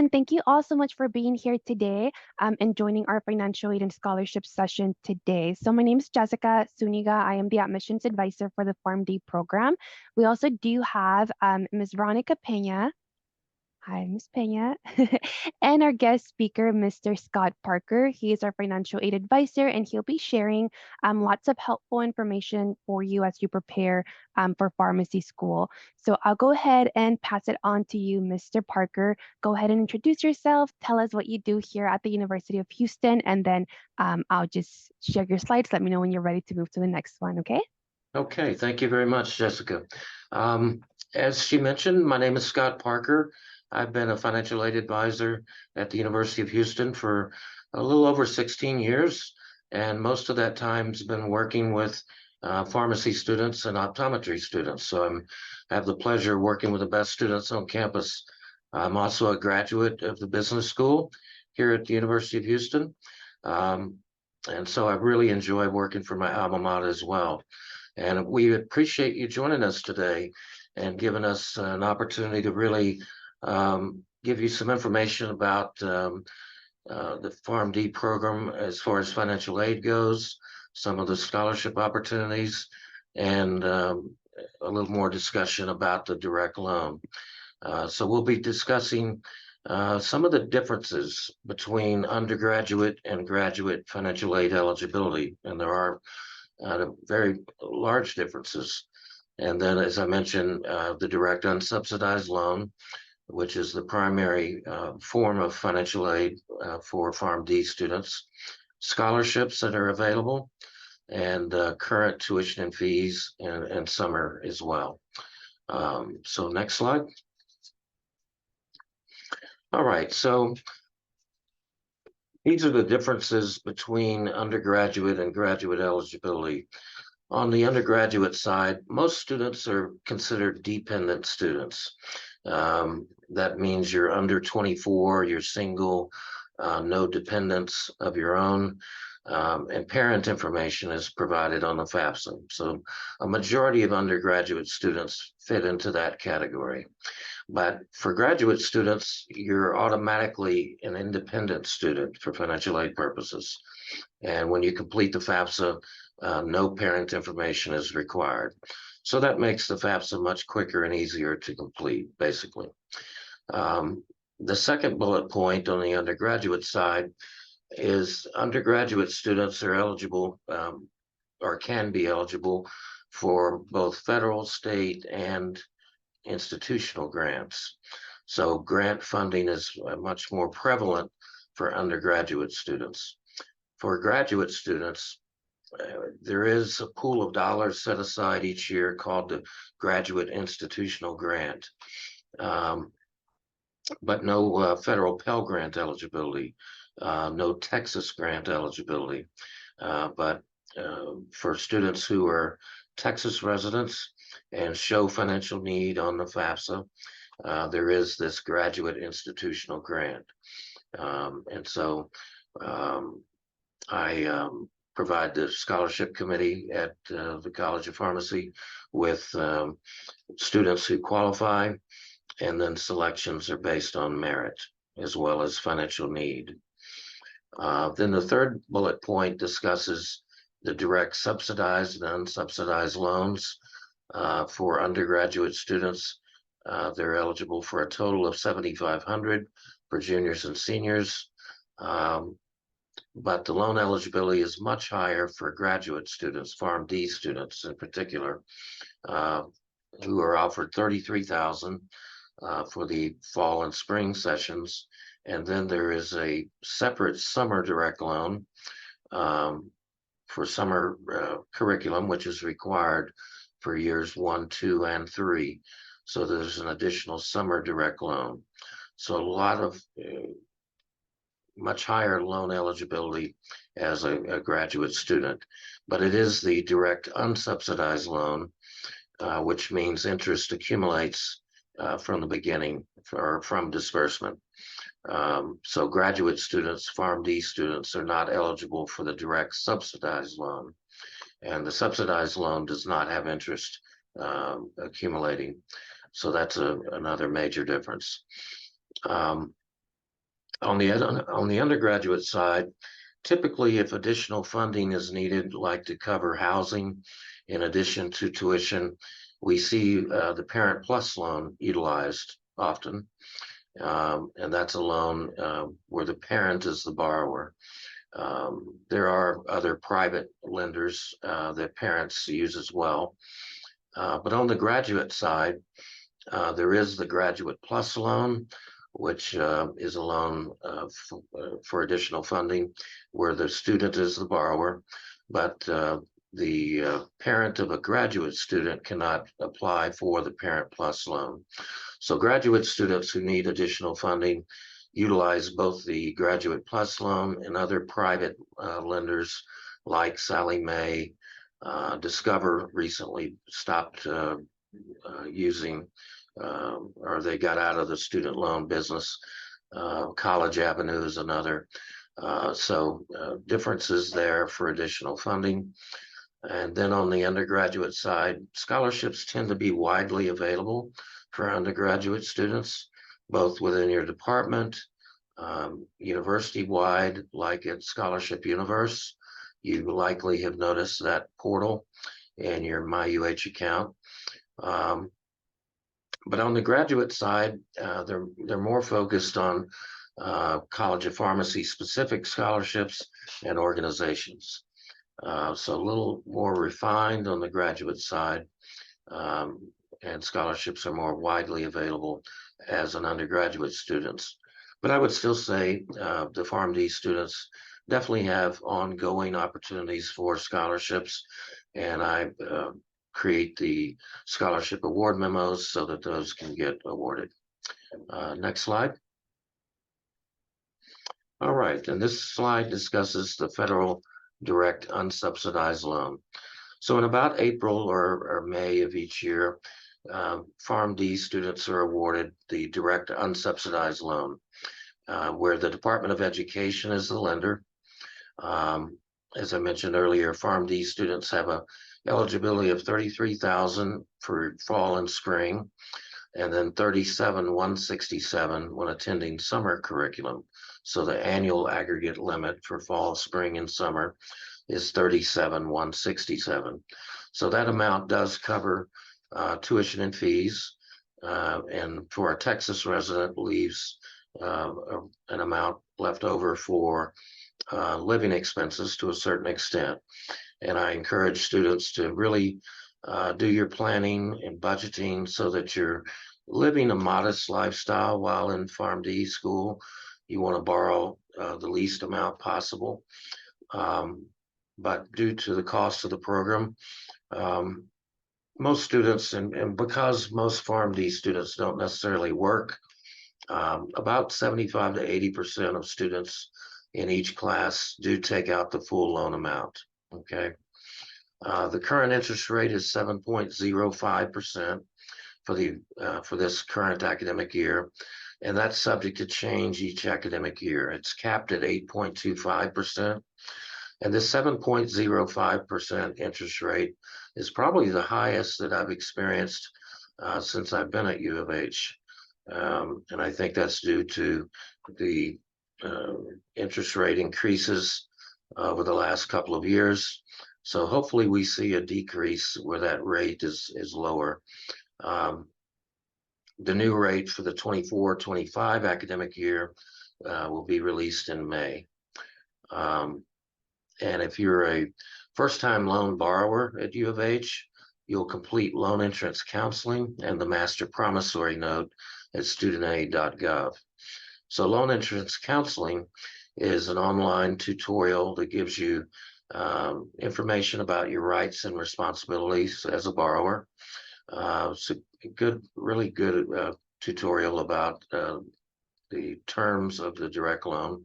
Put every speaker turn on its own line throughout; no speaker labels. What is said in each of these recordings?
And thank you all so much for being here today and joining our financial aid and scholarship session today. So my name is Jessica Suniga. I am the admissions advisor for the Pharm.D program. We also do have Ms. Veronica Pena. Hi, Ms. Pena. And our guest speaker, Mr. Scott Parker. He is our financial aid advisor, and he'll be sharing lots of helpful information for you as you prepare for pharmacy school. So I'll go ahead and pass it on to you, Mr. Parker. Go ahead and introduce yourself. Tell us what you do here at the University of Houston, and then I'll just share your slides. Let me know when you're ready to move to the next one, okay?
Okay, thank you very much, Jessica. As she mentioned, my name is Scott Parker. I've been a financial aid advisor at the University of Houston for a little over 16 years, and most of that time's been working with pharmacy students and optometry students. So I have the pleasure of working with the best students on campus. I'm also a graduate of the business school here at the University of Houston. And so I really enjoy working for my alma mater as well. And we appreciate you joining us today and giving us an opportunity to really give you some information about the Pharm.D program as far as financial aid goes, some of the scholarship opportunities, and a little more discussion about the direct loan. So we'll be discussing some of the differences between undergraduate and graduate financial aid eligibility, and there are very large differences. And then, as I mentioned, the direct unsubsidized loan, which is the primary form of financial aid for Pharm.D students, scholarships that are available, and current tuition and fees and summer as well. So next slide. All right, so these are the differences between undergraduate and graduate eligibility. On the undergraduate side, most students are considered dependent students. That means you're under 24, you're single, no dependents of your own, and parent information is provided on the FAFSA. So a majority of undergraduate students fit into that category. But for graduate students, you're automatically an independent student for financial aid purposes. And when you complete the FAFSA, no parent information is required. So that makes the FAFSA much quicker and easier to complete, basically. The second bullet point on the undergraduate side is undergraduate students are eligible or can be eligible for both federal, state, and institutional grants. So grant funding is much more prevalent for undergraduate students. For graduate students, there is a pool of dollars set aside each year called the Graduate Institutional Grant, but no federal Pell Grant eligibility, no Texas grant eligibility. But for students who are Texas residents and show financial need on the FAFSA, there is this Graduate Institutional Grant. And so I provide the scholarship committee at the College of Pharmacy with students who qualify, and then selections are based on merit as well as financial need. Then the third bullet point discusses the direct subsidized and unsubsidized loans for undergraduate students. They're eligible for a total of $7,500 for juniors and seniors. But the loan eligibility is much higher for graduate students, Pharm.D students in particular, who are offered $33,000 for the fall and spring sessions. And then there is a separate summer direct loan for summer curriculum, which is required for years 1, 2, and 3. So there's an additional summer direct loan. So a lot of much higher loan eligibility as a graduate student, but it is the direct unsubsidized loan, which means interest accumulates from the beginning or from disbursement. So graduate students, Pharm.D students, are not eligible for the direct subsidized loan, and the subsidized loan does not have interest accumulating. So that's another major difference. On the undergraduate side, typically if additional funding is needed, like to cover housing in addition to tuition, we see the Parent Plus loan utilized often. And that's a loan where the parent is the borrower. There are other private lenders that parents use as well. But on the graduate side, there is the Graduate Plus loan, which is a loan for additional funding where the student is the borrower, but the parent of a graduate student cannot apply for the Parent Plus loan. So graduate students who need additional funding utilize both the Graduate Plus loan and other private lenders like Sallie Mae. Discover recently stopped using, or they got out of the student loan business. College Avenue is another. So differences there for additional funding. And then on the undergraduate side, scholarships tend to be widely available for undergraduate students, both within your department, university-wide, like at Scholarship Universe. You likely have noticed that portal in your MyUH account. But on the graduate side, they're more focused on College of Pharmacy specific scholarships and organizations. So a little more refined on the graduate side, and scholarships are more widely available as an undergraduate students. But I would still say the Pharm.D students definitely have ongoing opportunities for scholarships, and I create the scholarship award memos so that those can get awarded. Next slide. All right, and this slide discusses the federal direct unsubsidized loan. So in about April or May of each year, Pharm.D students are awarded the direct unsubsidized loan, where the Department of Education is the lender. As I mentioned earlier, Pharm.D students have a eligibility of $33,000 for fall and spring, and then $37,167 when attending summer curriculum. So the annual aggregate limit for fall, spring, and summer is $37,167. So that amount does cover tuition and fees, and for a Texas resident leaves an amount left over for living expenses to a certain extent. And I encourage students to really do your planning and budgeting so that you're living a modest lifestyle while in Pharm.D school. You want to borrow the least amount possible. But due to the cost of the program, most students, and because most Pharm.D students don't necessarily work, about 75 to 80% of students in each class do take out the full loan amount, okay? The current interest rate is 7.05% for this current academic year, and that's subject to change each academic year. It's capped at 8.25%, and this 7.05% interest rate is probably the highest that I've experienced since I've been at U of H. And I think that's due to the interest rate increases over the last couple of years. So hopefully we see a decrease where that rate is lower. The new rate for the 24-25 academic year will be released in May. And if you're a first-time loan borrower at U of H, you'll complete loan entrance counseling and the master promissory note at studentaid.gov. So loan entrance counseling is an online tutorial that gives you information about your rights and responsibilities as a borrower. It's a good, really good tutorial about the terms of the direct loan.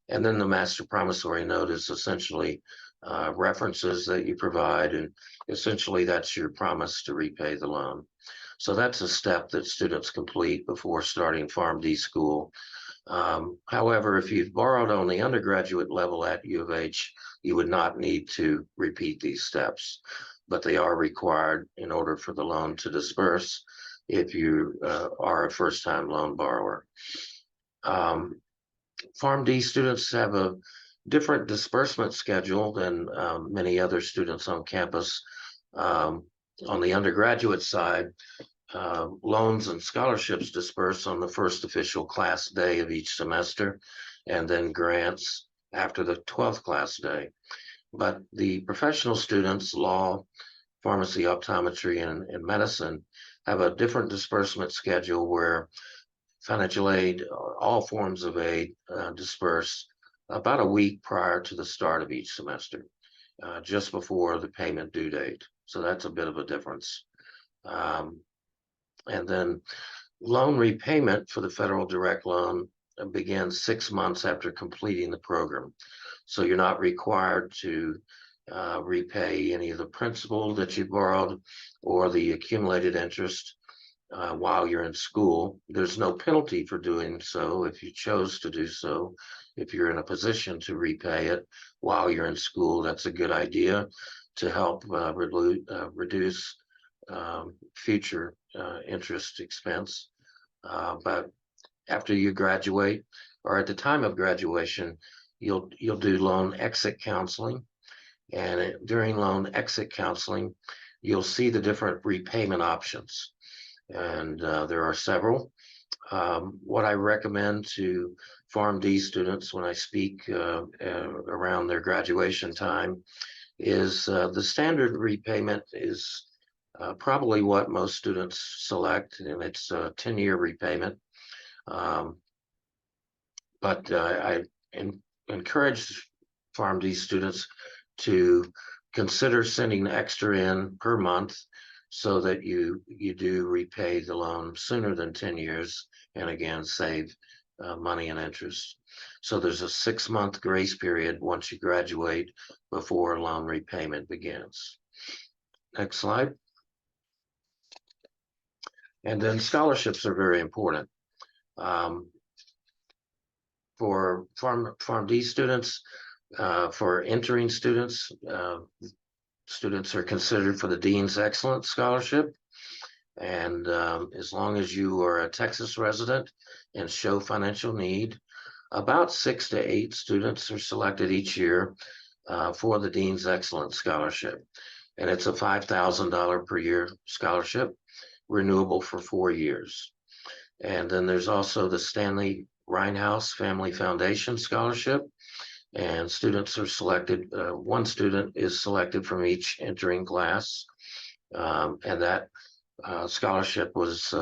And then the master promissory note is essentially references that you provide, and essentially that's your promise to repay the loan. So that's a step that students complete before starting Pharm.D school. However, if you've borrowed on the undergraduate level at U of H, you would not need to repeat these steps, but they are required in order for the loan to disperse if you are a first-time loan borrower. Pharm.D students have a different disbursement schedule than many other students on campus. Um, on the undergraduate side, loans and scholarships disperse on the first official class day of each semester, and then grants after the 12th class day. But the professional students, law, pharmacy, optometry, and medicine, have a different disbursement schedule where financial aid, all forms of aid, disperse about a week prior to the start of each semester, just before the payment due date. So that's a bit of a difference. Um, and then loan repayment for the federal direct loan begins 6 months after completing the program. So you're not required to repay any of the principal that you borrowed or the accumulated interest while you're in school. There's no penalty for doing so if you chose to do so. If you're in a position to repay it while you're in school, that's a good idea to help reduce future interest expense. But after you graduate, or at the time of graduation, you'll do loan exit counseling, and during loan exit counseling, you'll see the different repayment options, and there are several. What I recommend to Pharm.D students when I speak around their graduation time is the standard repayment is probably what most students select, and it's a 10-year repayment. Um, but I encourage Pharm.D students to consider sending extra in per month so that you do repay the loan sooner than 10 years, and again save money and interest. So there's a 6-month grace period once you graduate before loan repayment begins. Next slide. And then scholarships are very important. Um, for Pharm.D students, for entering students, students are considered for the Dean's Excellence Scholarship. And as long as you are a Texas resident and show financial need, about 6 to 8 students are selected each year for the Dean's Excellence Scholarship. And it's a $5,000 per year scholarship, renewable for 4 years. And then there's also the Stanley Rhinehouse Family Foundation Scholarship, and students are selected. One student is selected from each entering class, and that scholarship was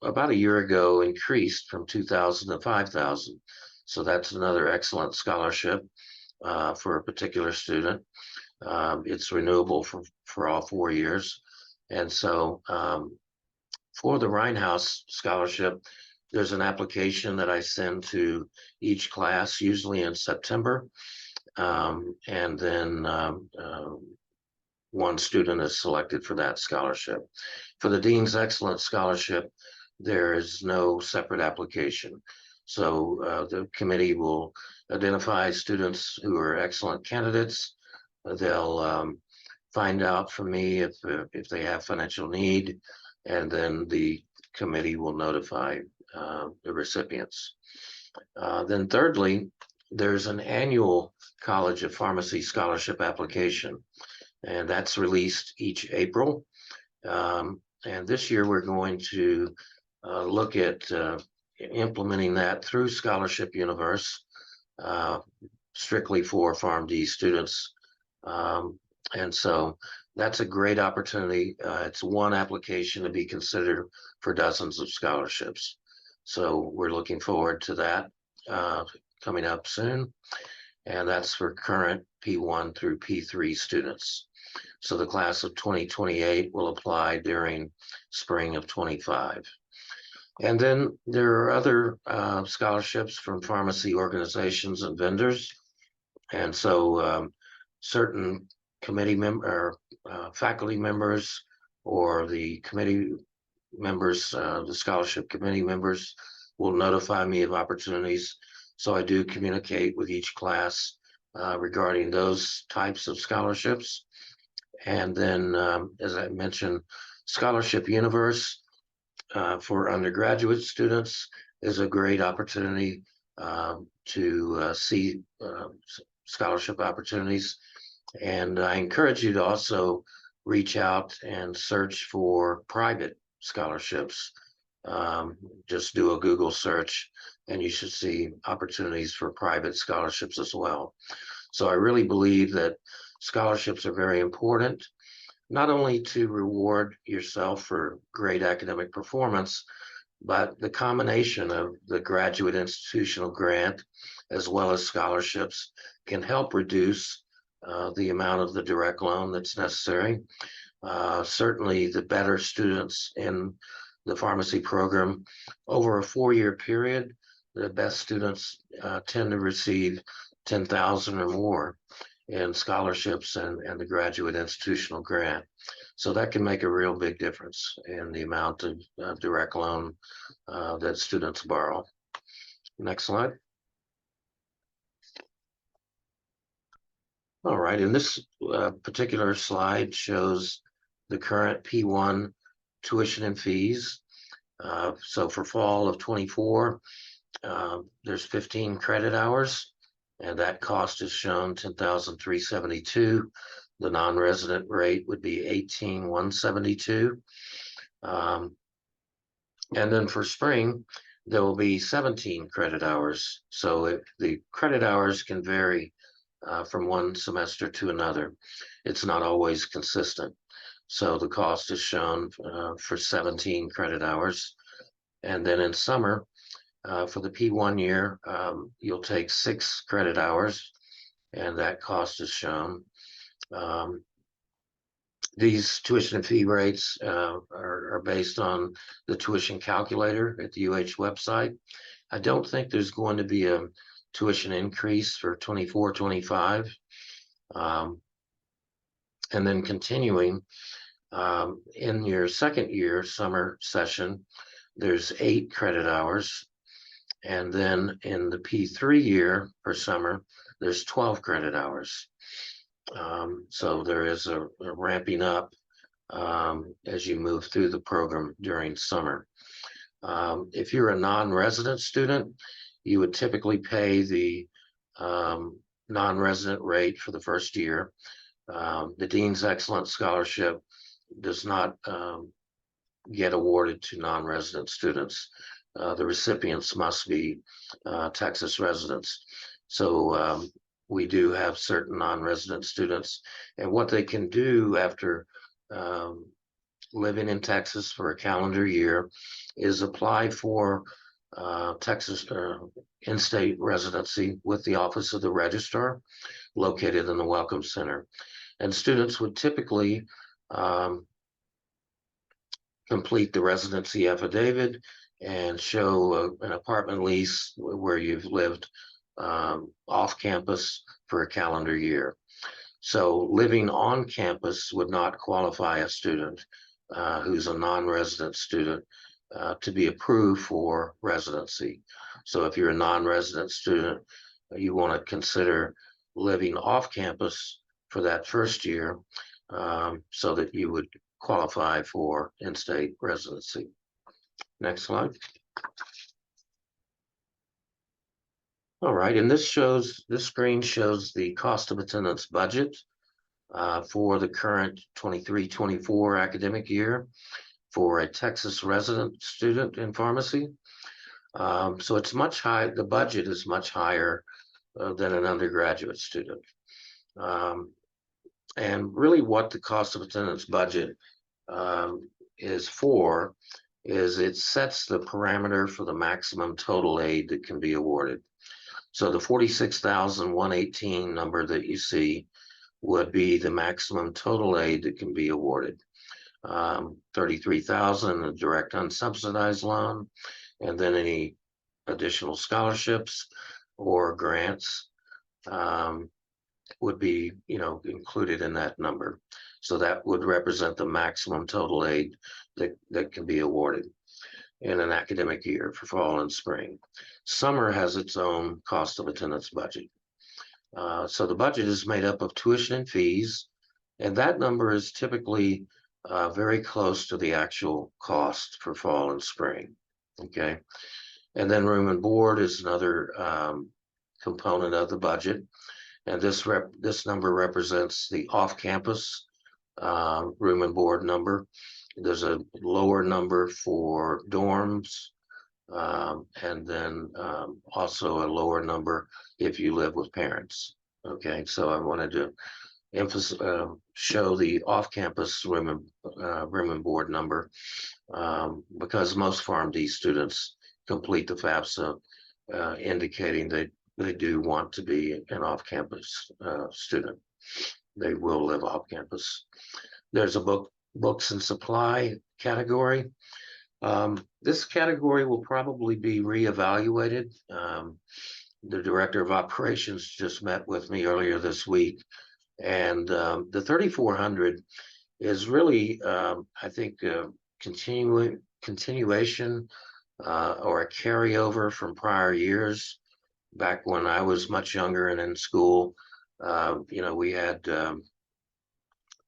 about a year ago increased from 2,000 to 5,000. So that's another excellent scholarship for a particular student. It's renewable for all 4 years, and so for the Rhinehouse Scholarship, there's an application that I send to each class, usually in September. And then one student is selected for that scholarship. For the Dean's Excellence Scholarship, there is no separate application. So the committee will identify students who are excellent candidates. They'll find out from me if they have financial need, and then the committee will notify the recipients. Then thirdly, there's an annual College of Pharmacy scholarship application, and that's released each April. And this year we're going to look at implementing that through Scholarship Universe, strictly for Pharm.D students. And so that's a great opportunity. It's one application to be considered for dozens of scholarships. So we're looking forward to that coming up soon. And that's for current P1 through P3 students. So the class of 2028 will apply during spring of 25. And then there are other scholarships from pharmacy organizations and vendors. And so certain committee member, faculty members, or the committee members, the scholarship committee members will notify me of opportunities. So I do communicate with each class regarding those types of scholarships. And then, as I mentioned, Scholarship Universe for undergraduate students is a great opportunity to see scholarship opportunities. And I encourage you to also reach out and search for private scholarships. Just do a Google search and you should see opportunities for private scholarships as well. So I really believe that scholarships are very important, not only to reward yourself for great academic performance, but the combination of the graduate institutional grant as well as scholarships can help reduce the amount of the direct loan that's necessary. Certainly, the better students in the pharmacy program over a 4-year period, the best students tend to receive 10,000 or more in scholarships and the graduate institutional grant. So that can make a real big difference in the amount of direct loan that students borrow. Next slide. All right, and this particular slide shows the current P1 tuition and fees. So for fall of 24, there's 15 credit hours, and that cost is shown 10,372. The non-resident rate would be 18,172. And then for spring, there will be 17 credit hours. So the credit hours can vary from one semester to another. It's not always consistent. So the cost is shown for 17 credit hours. And then in summer, for the P1 year, you'll take 6 credit hours, and that cost is shown. These tuition and fee rates are based on the tuition calculator at the UH website. I don't think there's going to be a tuition increase for 24-25. And then continuing in your second year summer session, there's 8 credit hours. And then in the P3 year per summer, there's 12 credit hours. So there is a ramping up as you move through the program during summer. If you're a non-resident student, you would typically pay the non-resident rate for the first year. The Dean's Excellence Scholarship does not get awarded to non-resident students. The recipients must be Texas residents. So we do have certain non-resident students, and what they can do after living in Texas for a calendar year is apply for Texas in-state residency with the Office of the Registrar located in the Welcome Center. And students would typically complete the residency affidavit and show an apartment lease where you've lived off campus for a calendar year. So living on campus would not qualify a student who's a non-resident student to be approved for residency. So if you're a non-resident student, you want to consider living off campus for that first year so that you would qualify for in-state residency. Next slide. All right, and this screen shows the cost of attendance budget for the current 23-24 academic year for a Texas resident student in pharmacy. So it's much higher, the budget is much higher than an undergraduate student. And really what the cost of attendance budget is for is it sets the parameter for the maximum total aid that can be awarded. So the 46,118 number that you see would be the maximum total aid that can be awarded. 33,000 a direct unsubsidized loan, and then any additional scholarships or grants would be, included in that number. So that would represent the maximum total aid that can be awarded in an academic year for fall and spring. Summer has its own cost of attendance budget. So the budget is made up of tuition and fees, and that number is typically very close to the actual cost for fall and spring. Okay. And then room and board is another component of the budget. And this number represents the off-campus room and board number. There's a lower number for dorms, and then also a lower number if you live with parents. Okay, so I wanted to emphasize, show the off-campus room and board number because most Pharm.D students complete the FAFSA, indicating they do want to be an off-campus student. They will live off-campus. There's a books and supply category. This category will probably be reevaluated. The director of operations just met with me earlier this week, and the 3,400 is really, I think, continuation or a carryover from prior years. Back when I was much younger and in school, we had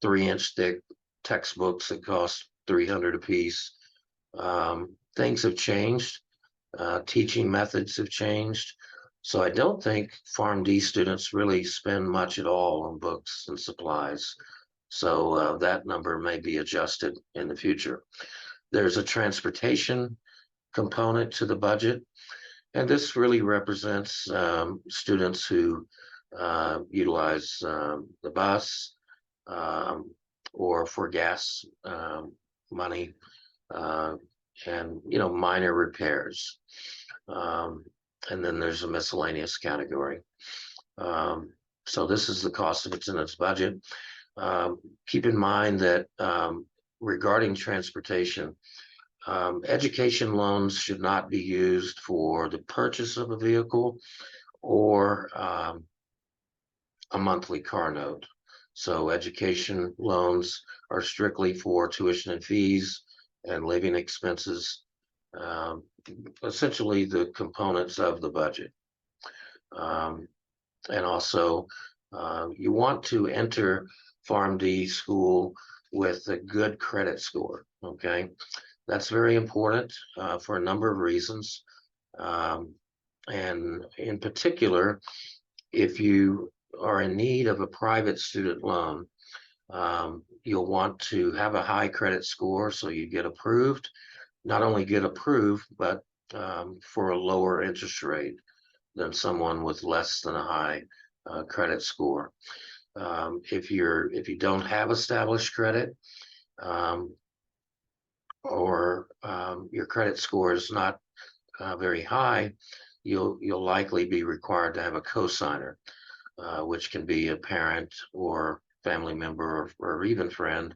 3-inch thick textbooks that cost 300 a piece. Things have changed. Teaching methods have changed. So I don't think Pharm.D students really spend much at all on books and supplies. So that number may be adjusted in the future. There's a transportation component to the budget, and this really represents students who utilize the bus or for gas money, and minor repairs. And then there's a miscellaneous category. So this is the cost of attendance budget. Keep in mind that regarding transportation, education loans should not be used for the purchase of a vehicle or a monthly car note. So education loans are strictly for tuition and fees and living expenses, essentially the components of the budget. And also, you want to enter Pharm.D school with a good credit score, okay? That's very important for a number of reasons. And in particular, if you are in need of a private student loan, you'll want to have a high credit score so you get approved. Not only get approved, but for a lower interest rate than someone with less than a high credit score. If you don't have established credit, or your credit score is not very high, you'll likely be required to have a cosigner, which can be a parent or family member or even friend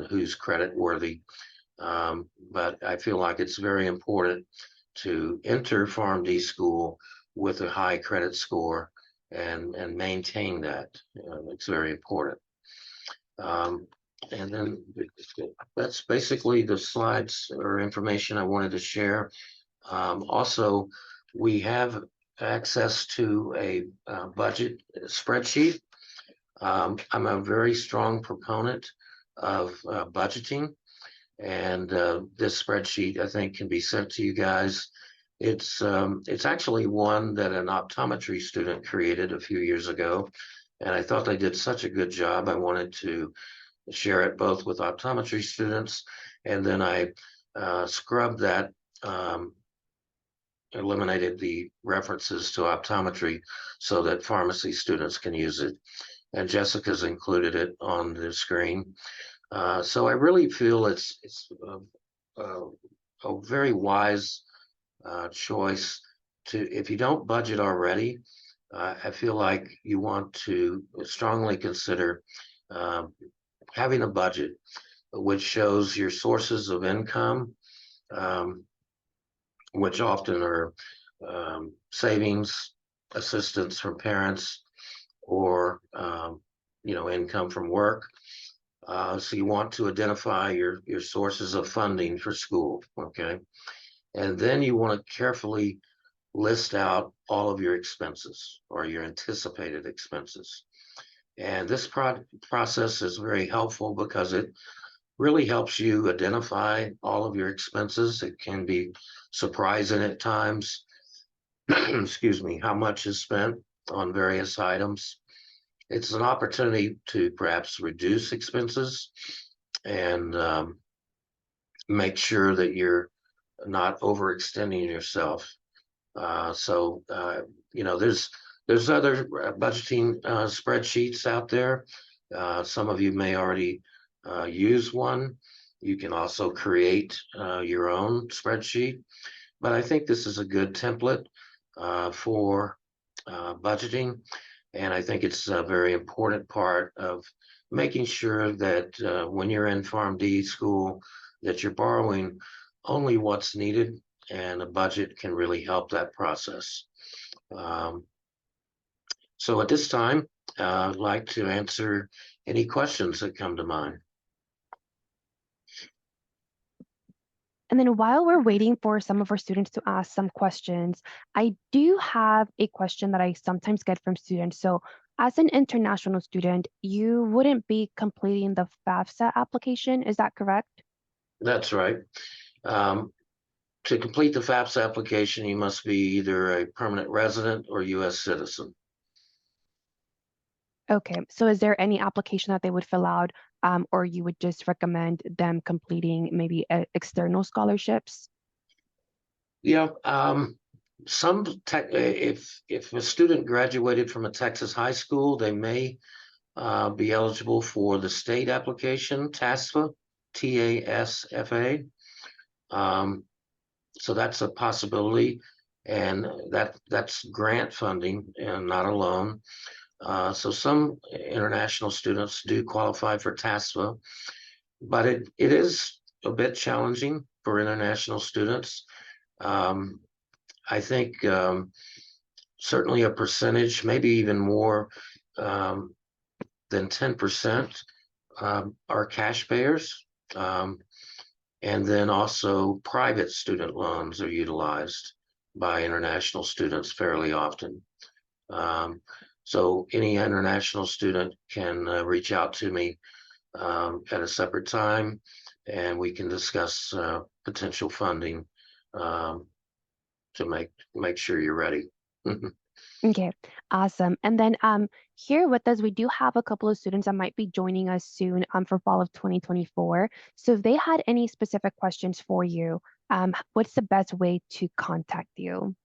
who's credit worthy. But I feel like it's very important to enter Pharm.D school with a high credit score and maintain that. It's very important. And then that's basically the slides or information I wanted to share. Also, we have access to a budget spreadsheet. I'm a very strong proponent of budgeting, and this spreadsheet I think can be sent to you guys. It's actually one that an optometry student created a few years ago, and I thought they did such a good job. I wanted to share it both with optometry students, and then I scrubbed that, eliminated the references to optometry so that pharmacy students can use it. And Jessica's included it on the screen. So I really feel it's a very wise choice to, if you don't budget already, I feel like you want to strongly consider having a budget which shows your sources of income, which often are savings, assistance from parents, or income from work. So you want to identify your sources of funding for school, okay? And then you want to carefully list out all of your expenses or your anticipated expenses. And this process is very helpful because it really helps you identify all of your expenses. It can be surprising at times, excuse me, how much is spent on various items. It's an opportunity to perhaps reduce expenses and make sure that you're not overextending yourself. There's other budgeting spreadsheets out there. Some of you may already use one. You can also create your own spreadsheet, but I think this is a good template for budgeting, and I think it's a very important part of making sure that when you're in Pharm.D school, that you're borrowing only what's needed, and a budget can really help that process. Um, so at this time, I'd like to answer any questions that come to mind.
And then while we're waiting for some of our students to ask some questions, I do have a question that I sometimes get from students. So as an international student, you wouldn't be completing the FAFSA application, is that correct?
That's right. Um, to complete the FAFSA application, you must be either a permanent resident or U.S. citizen.
Okay, so is there any application that they would fill out, or you would just recommend them completing maybe external scholarships?
Yeah, if a student graduated from a Texas high school, they may be eligible for the state application, TASFA, TASFA. So that's a possibility, and that's grant funding and not a loan. So some international students do qualify for TASFA, but it is a bit challenging for international students. Um, I think certainly a percentage, maybe even more um, than 10% are cash payers. And then also private student loans are utilized by international students fairly often. So any international student can reach out to me at a separate time, and we can discuss potential funding um, to make sure you're ready.
Okay, awesome. And then here with us, we do have a couple of students that might be joining us soon for fall of 2024. So if they had any specific questions for you, what's the best way to contact you?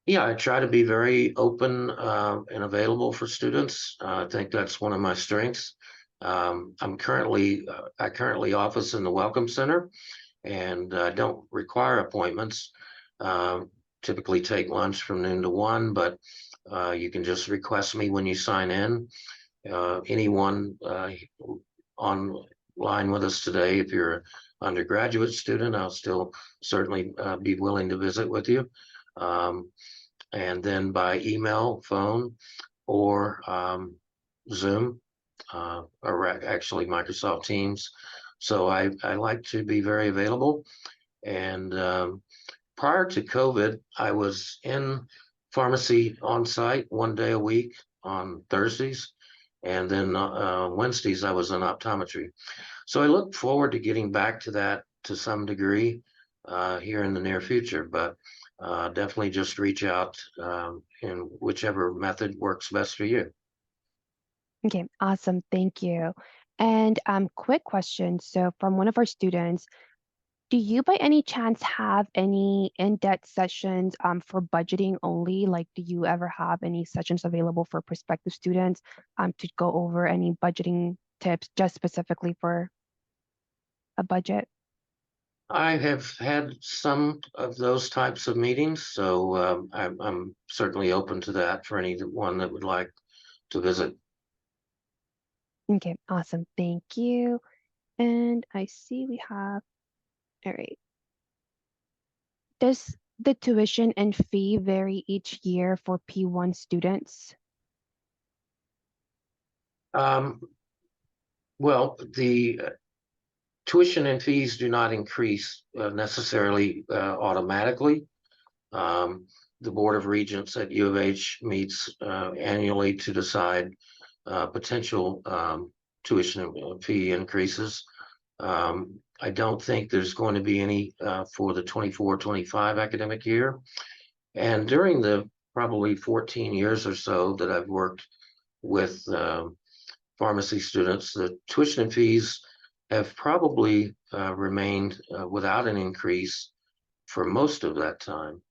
Yeah, I try to be very open and available for students. I think that's one of my strengths. I currently office in the Welcome Center, and I don't require appointments. Typically take lunch from noon to 1, but you can just request me when you sign in. Anyone online with us today, if you're an undergraduate student, I'll still certainly be willing to visit with you. And then by email, phone, or Zoom, or actually Microsoft Teams. So I like to be very available. And prior to COVID, I was in pharmacy on site 1 day a week on Thursdays. And then Wednesdays, I was in optometry. So I look forward to getting back to that to some degree here in the near future. But definitely just reach out in whichever method works best for you.
Okay, awesome. Thank you. And quick question. So from one of our students, do you by any chance have any in-depth sessions for budgeting only? Like, do you ever have any sessions available for prospective students to go over any budgeting tips just specifically for a budget?
I have had some of those types of meetings, so I'm certainly open to that for anyone that would like to visit.
Okay, awesome. Thank you. And I see we have, all right. Does the tuition and fee vary each year for P1 students?
Um, well, the tuition and fees do not increase necessarily automatically. Um, the Board of Regents at U of H meets annually to decide potential tuition and fee increases. I don't think there's going to be any for the 24-25 academic year. And during the probably 14 years or so that I've worked with pharmacy students, the tuition and fees have probably remained without an increase for most of that time.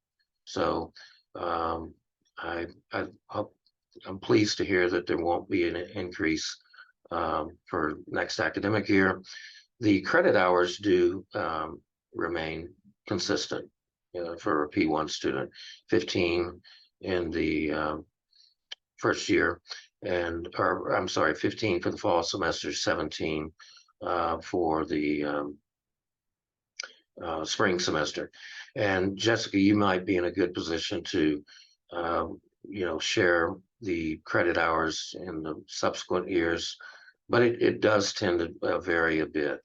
So I hope, I'm pleased to hear that there won't be an increase for next academic year. The credit hours do remain consistent for a P1 student, 15 in the first year, or I'm sorry, 15 for the fall semester, 17 for the spring semester. And Jessica, you might be in a good position to, share the credit hours in the subsequent years, but it does tend to vary a bit.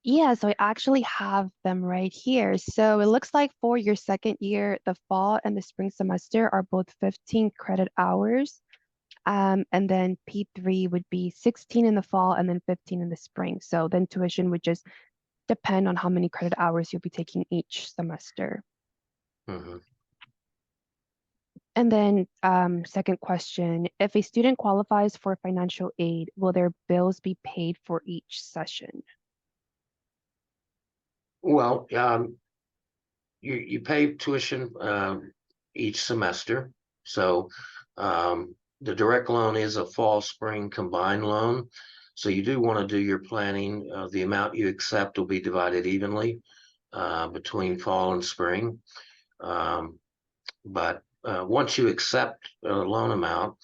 Yeah, so I actually have them right here. So it looks like for your second year, the fall and the spring semester are both 15 credit hours. And then P3 would be 16 in the fall and then 15 in the spring. So then tuition would just depend on how many credit hours you'll be taking each semester.
Mhm.
And then second question, if a student qualifies for financial aid, will their bills be paid for each session?
Well, you pay tuition each semester. So the direct loan is a fall spring combined loan. So you do want to do your planning. The amount you accept will be divided evenly between fall and spring. But once you accept a loan amount,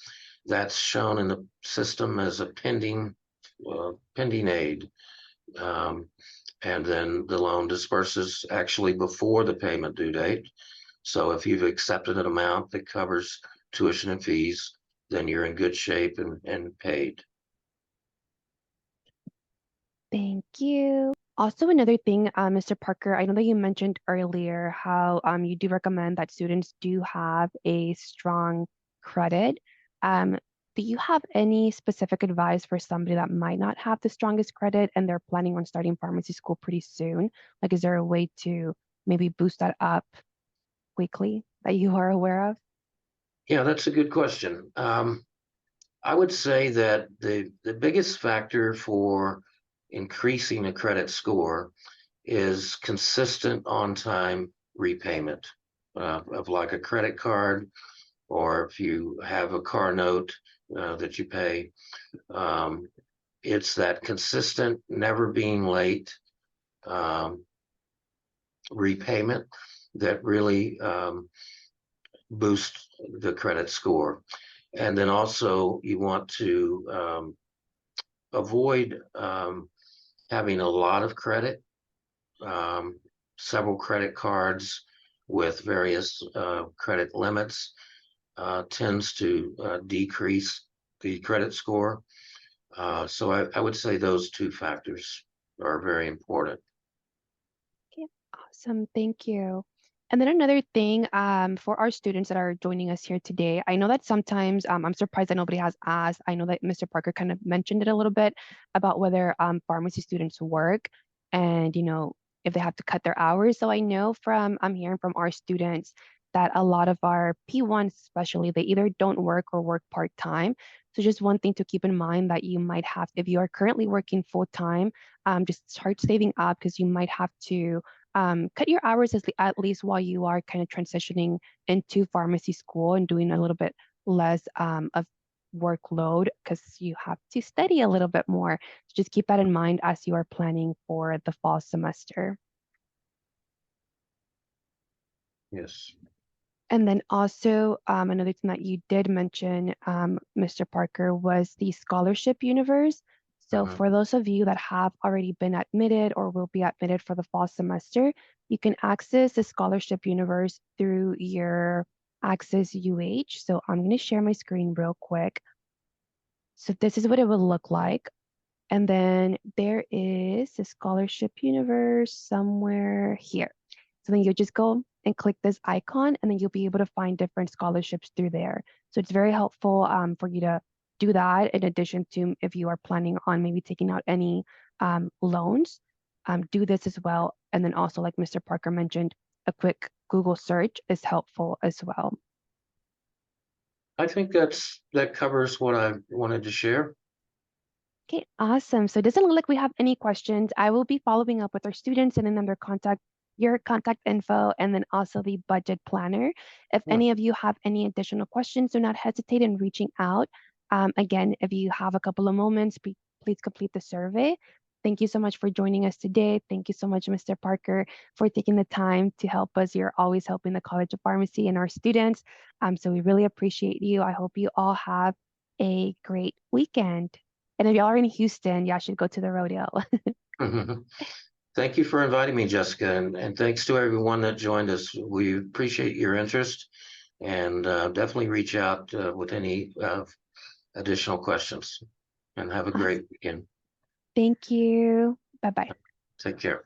that's shown in the system as a pending aid. Um, and then the loan disperses actually before the payment due date. So if you've accepted an amount that covers tuition and fees, then you're in good shape and paid.
Thank you. Also, another thing, Mr. Parker, I know that you mentioned earlier how you do recommend that students do have a strong credit. Um, do you have any specific advice for somebody that might not have the strongest credit and they're planning on starting pharmacy school pretty soon? Like, is there a way to maybe boost that up quickly that you are aware of?
Yeah, that's a good question. I would say that the biggest factor for increasing a credit score is consistent on-time repayment of like a credit card, or if you have a car note that you pay. Um, it's that consistent, never being late repayment that really boosts the credit score. And then also you want to avoid having a lot of credit, um, several credit cards with various credit limits tends to decrease the credit score. So I would say those two factors are very important.
Okay, awesome. Thank you. And then another thing, for our students that are joining us here today, I know that sometimes I'm surprised that nobody has asked. I know that Mr. Parker kind of mentioned it a little bit about whether pharmacy students work and, if they have to cut their hours. So I know I'm hearing from our students that a lot of our P1s, especially, they either don't work or work part-time. So just one thing to keep in mind that you might have, if you are currently working full-time, just start saving up because you might have to cut your hours at least while you are kind of transitioning into pharmacy school and doing a little bit less of workload because you have to study a little bit more. So just keep that in mind as you are planning for the fall semester.
Yes.
And then also another thing that you did mention, Mr. Parker, was the scholarship universe. So
Mhm.
for those of you that have already been admitted or will be admitted for the fall semester, you can access the scholarship universe through your Access UH. So I'm going to share my screen real quick. So this is what it will look like. And then there is the scholarship universe somewhere here. So then you just go and click this icon, and then you'll be able to find different scholarships through there. So it's very helpful for you to do that in addition to if you are planning on maybe taking out any loans, do this as well. And then also, like Mr. Parker mentioned, a quick Google search is helpful as well.
I think that covers what I wanted to share.
Okay, awesome. So it doesn't look like we have any questions. I will be following up with our students and then their contact, your contact info, and then also the budget planner. If
Hmm.
any of you have any additional questions, do not hesitate in reaching out. Again, if you have a couple of moments, please complete the survey. Thank you so much for joining us today. Thank you so much, Mr. Parker, for taking the time to help us. You're always helping the College of Pharmacy and our students. So we really appreciate you. I hope you all have a great weekend. And if y'all are in Houston, y'all should go to the rodeo.
Thank you for inviting me, Jessica, and thanks to everyone that joined us. We appreciate your interest, and definitely reach out with any additional questions. And have a
Awesome.
great weekend.
Thank you. Bye bye.
Take care.